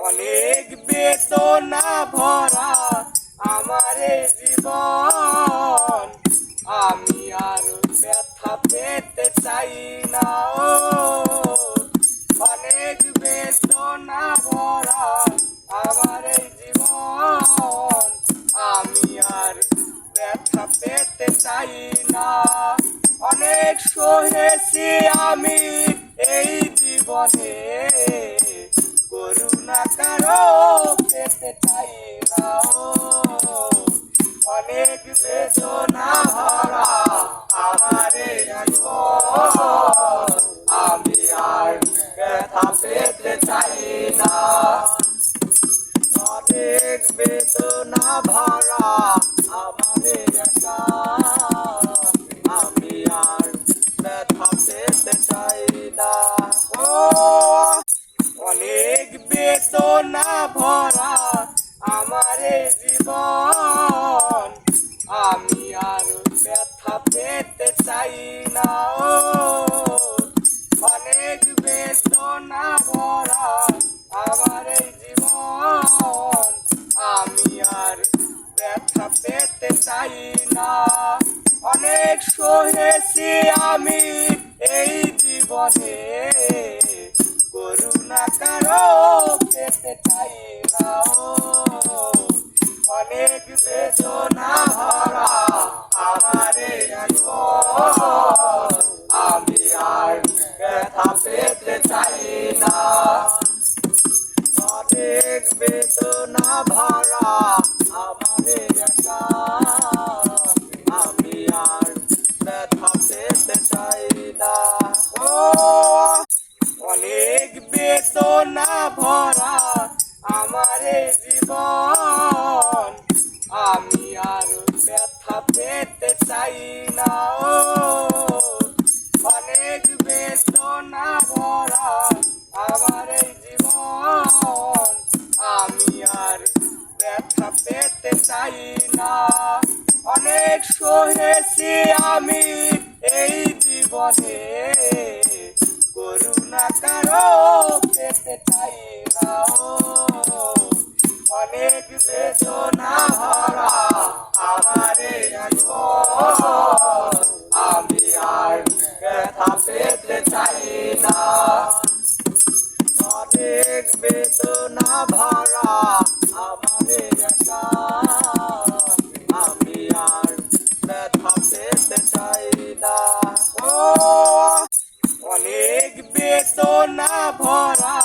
অনেক বেদনা ভরা আমার এই জীবন, আমি আর ব্যথা পেতে চাই না। ও অনেক বেদনা ভরা আমার এই জীবন, আমি আর ব্যথা পেতে চাই না। অনেক সহেছি আমি এই জীবনে, করুণা কারো পেতে চাই না। অনেক বেদনা ভরা আমার এই জীবন, আমি আর ব্যথা পেতে চাই না। অনেক বেদনা ভরা আমার এই জীবন, আমি আর ব্যথা পেতে চাই না। ও অনেক বেদনা ভরা আমার এই জীবন, আমি আর ব্যথা পেতে চাই না। ও অনেক বেদনা ভরা আমার এই জীবন, আমি আর ব্যথা পেতে চাই না। অনেক সহেছি আমি এই জীবনে, করুণা কারো পেতে চাই না। অনেক বেদনা ভরা আমার এই জীবন, আমি আর ব্যথা পেতে চাই না। অনেক বেদনা ভরা আমার এই জীবন, আমি আর ব্যথা পেতে চাই না। ও অনেক বেদনা ভরা আমার এই জীবন, আমি আর ব্যথা পেতে চাই না। ও অনেক বেদনা ভরা আমার এই জীবন, আমি আর ব্যথা পেতে চাই না। অনেক সহেছি আমি এই জীবনে, করুণা কারো পেতে চাই না। অনেক বেদনা ভরা আমার এই জীবন, আমি আর ব্যথা পেতে চাই না। অনেক বেদনা ভরা আমার এই জীবন, আমি আর ব্যথা পেতে চাই না। ও অনেক বেদনা ভরা